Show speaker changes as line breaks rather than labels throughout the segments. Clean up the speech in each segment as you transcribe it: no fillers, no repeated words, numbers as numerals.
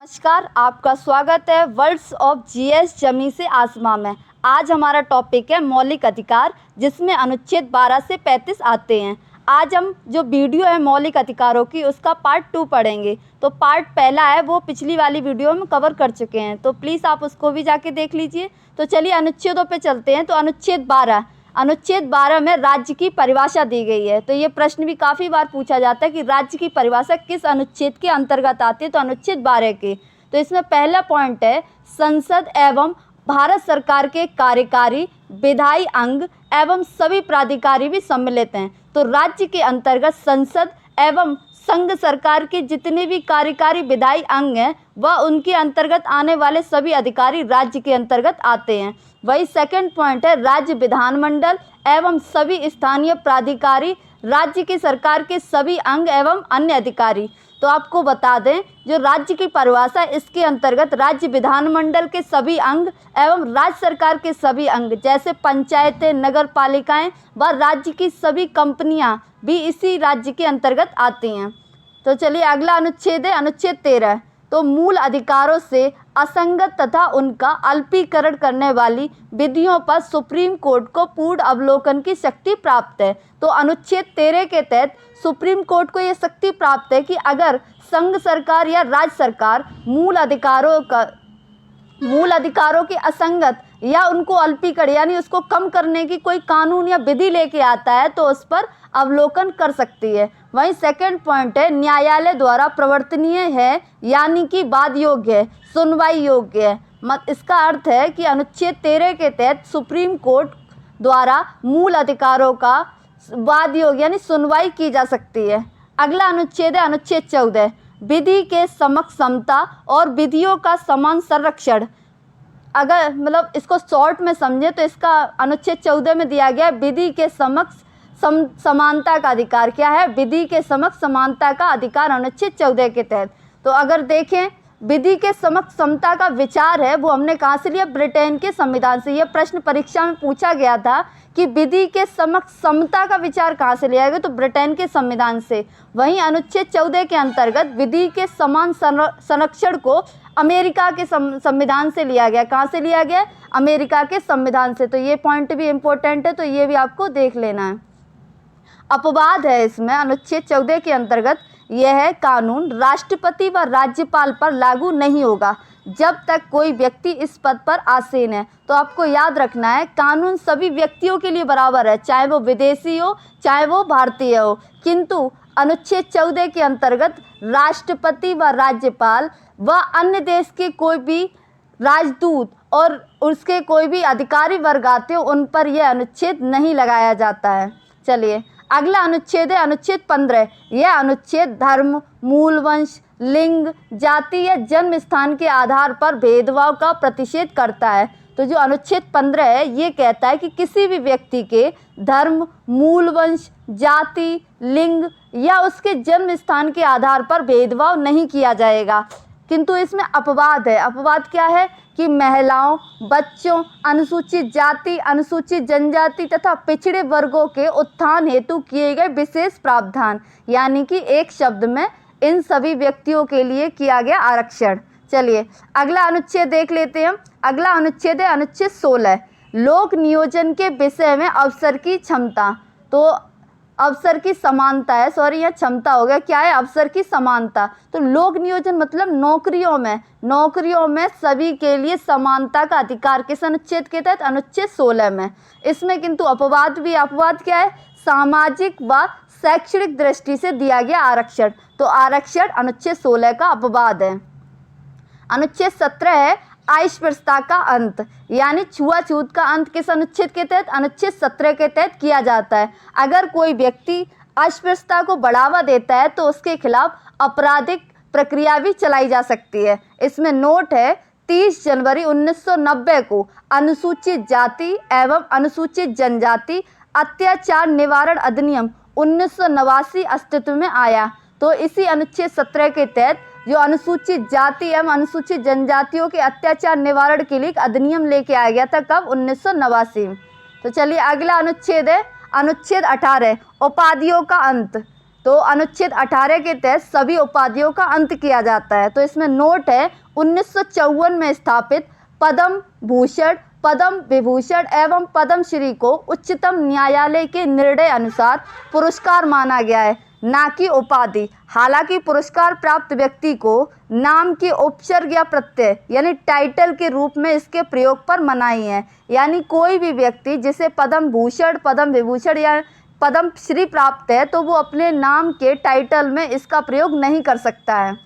नमस्कार, आपका स्वागत है वर्ड्स ऑफ जीएस जमी से आसमां में। आज हमारा टॉपिक है मौलिक अधिकार, जिसमें अनुच्छेद 12 से 35 आते हैं। आज हम जो वीडियो है मौलिक अधिकारों की, उसका पार्ट 2 पढ़ेंगे। तो पार्ट पहला है वो पिछली वाली वीडियो में कवर कर चुके हैं, तो प्लीज़ आप उसको भी जाके देख लीजिए। तो चलिए अनुच्छेदों पे चलते हैं। तो अनुच्छेद 12 में राज्य की परिभाषा दी गई है। तो ये प्रश्न भी काफ़ी बार पूछा जाता है कि राज्य की परिभाषा किस अनुच्छेद के अंतर्गत आती है। तो अनुच्छेद 12 के। तो इसमें पहला पॉइंट है, संसद एवं भारत सरकार के कार्यकारी, विधायी अंग एवं सभी प्राधिकारी भी सम्मिलित हैं। तो राज्य के अंतर्गत संसद एवं संघ सरकार के जितने भी कार्यकारी विधायी अंग हैं, वह उनके अंतर्गत आने वाले सभी अधिकारी राज्य के अंतर्गत आते हैं। वही सेकंड पॉइंट है, राज्य विधानमंडल एवं सभी स्थानीय प्राधिकारी, राज्य की सरकार के सभी अंग एवं अन्य अधिकारी। तो आपको बता दें, जो राज्य की परिभाषा, इसके अंतर्गत राज्य विधानमंडल के सभी अंग एवं राज्य सरकार के सभी अंग, जैसे पंचायतें, नगर पालिकाएँ व राज्य की सभी कंपनियां भी इसी राज्य के अंतर्गत आती हैं। तो चलिए अगला अनुच्छेद है अनुच्छेद 13। तो मूल अधिकारों से असंगत तथा उनका अल्पीकरण करने वाली विधियों पर सुप्रीम कोर्ट को पूर्ण अवलोकन की शक्ति प्राप्त है। तो अनुच्छेद 13 के तहत सुप्रीम कोर्ट को ये शक्ति प्राप्त है कि अगर संघ सरकार या राज्य सरकार मूल अधिकारों के असंगत या उनको अल्पीकरण यानी उसको कम करने की कोई कानून या विधि लेके आता है, तो उस पर अवलोकन कर सकती है। वहीं सेकंड पॉइंट है, न्यायालय द्वारा प्रवर्तनीय है, यानी कि वाद योग्य है, सुनवाई योग्य है। इसका अर्थ है कि अनुच्छेद 13 के तहत सुप्रीम कोर्ट द्वारा मूल अधिकारों का वाद योग्य यानी सुनवाई की जा सकती है। अगला अनुच्छेद है अनुच्छेद 14, विधि के समक्ष समता और विधियों का समान संरक्षण। अगर इसको शॉर्ट में समझे तो इसका अनुच्छेद 14 में दिया गया है, विधि के समक्ष समानता का अधिकार। क्या है? विधि के समक्ष समानता का अधिकार अनुच्छेद 14 के तहत। तो अगर देखें, विधि के समक्ष समता का विचार है वो हमने कहाँ से लिया? ब्रिटेन के संविधान से। यह प्रश्न परीक्षा में पूछा गया था कि विधि के समक्ष समता का विचार कहाँ से लिया गया? तो ब्रिटेन के संविधान से। वहीं अनुच्छेद 14 के अंतर्गत विधि के समान संरक्षण को अमेरिका के संविधान से लिया गया। कहाँ से लिया गया? अमेरिका के संविधान से। तो ये पॉइंट भी इम्पोर्टेंट है, तो ये भी आपको देख लेना है। अपवाद है इसमें अनुच्छेद 14 के अंतर्गत, यह है कानून राष्ट्रपति व राज्यपाल पर लागू नहीं होगा जब तक कोई व्यक्ति इस पद पर आसीन है। तो आपको याद रखना है, कानून सभी व्यक्तियों के लिए बराबर है, चाहे वो विदेशी हो चाहे वो भारतीय हो। किंतु अनुच्छेद 14 के अंतर्गत राष्ट्रपति व राज्यपाल व अन्य देश के कोई भी राजदूत और उसके कोई भी अधिकारी वर्ग आते हो, उन पर यह अनुच्छेद नहीं लगाया जाता है। चलिए अगला अनुच्छेद है अनुच्छेद 15। यह अनुच्छेद धर्म, मूल वंश, लिंग, जाति या जन्म स्थान के आधार पर भेदभाव का प्रतिषेध करता है। तो जो अनुच्छेद 15 है, ये कहता है कि किसी भी व्यक्ति के धर्म, मूल वंश, जाति, लिंग या उसके जन्म स्थान के आधार पर भेदभाव नहीं किया जाएगा। किंतु इसमें अपवाद है। अपवाद क्या है? कि महिलाओं, बच्चों, अनुसूचित जाति, अनुसूचित जनजाति तथा पिछड़े वर्गों के उत्थान हेतु किए गए विशेष प्रावधान, यानी कि एक शब्द में इन सभी व्यक्तियों के लिए किया गया आरक्षण। चलिए अगला अनुच्छेद देख लेते हैं। अगला अनुच्छेद है अनुच्छेद 16, लोक नियोजन के विषय में अवसर की क्षमता। तो अवसर की समानता है, सॉरी यह क्षमता हो गया। क्या है? अवसर की समानता। तो लोक नियोजन मतलब नौकरियों में सभी के लिए समानता का अधिकार किस अनुच्छेद के तहत? अनुच्छेद 16 में। इसमें किंतु अपवाद भी। अपवाद क्या है? सामाजिक व शैक्षणिक दृष्टि से दिया गया आरक्षण। तो आरक्षण अनुच्छेद 16 का अपवाद है। अनुच्छेद 17 है अस्पृश्यता का अंत, यानी छुआछूत का अंत किस अनुच्छेद के तहत? अनुच्छेद 17 के तहत किया जाता है। अगर कोई व्यक्ति अस्पृश्यता को बढ़ावा देता है तो उसके खिलाफ आपराधिक प्रक्रिया भी चलाई जा सकती है। इसमें नोट है, 30 जनवरी 1990 को अनुसूचित जाति एवं अनुसूचित जनजाति अत्याचार निवारण अधिनियम 1989 अस्तित्व में आया। तो इसी अनुच्छेद 17 के तहत जो अनुसूचित जाति एवं अनुसूचित जनजातियों के अत्याचार निवारण के लिए एक अधिनियम लेके आया गया था। कब? 1989। तो चलिए अगला अनुच्छेद है अनुच्छेद 18, उपाधियों का अंत। तो अनुच्छेद 18 के तहत सभी उपाधियों का अंत किया जाता है। तो इसमें नोट है 1954 में स्थापित पद्म भूषण, पद्म विभूषण एवं पद्मश्री को उच्चतम न्यायालय के निर्णय अनुसार पुरस्कार माना गया है, ना कि उपाधि। हालांकि पुरस्कार प्राप्त व्यक्ति को नाम के उपसर्ग या प्रत्यय यानी टाइटल के रूप में इसके प्रयोग पर मनाही है। यानी कोई भी व्यक्ति जिसे पद्म भूषण, पद्म विभूषण या पद्मश्री प्राप्त है तो वो अपने नाम के टाइटल में इसका प्रयोग नहीं कर सकता है।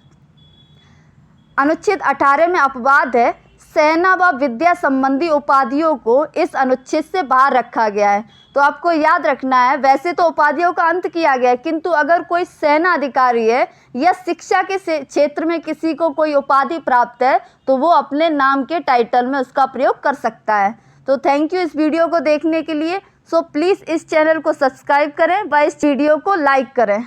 अनुच्छेद 18 में अपवाद है, सेना व विद्या संबंधी उपाधियों को इस अनुच्छेद से बाहर रखा गया है। तो आपको याद रखना है, वैसे तो उपाधियों का अंत किया गया है, किंतु अगर कोई सेना अधिकारी है या शिक्षा के क्षेत्र में किसी को कोई उपाधि प्राप्त है तो वो अपने नाम के टाइटल में उसका प्रयोग कर सकता है। तो थैंक यू इस वीडियो को देखने के लिए। सो प्लीज़ इस चैनल को सब्सक्राइब करें व इस वीडियो को लाइक करें।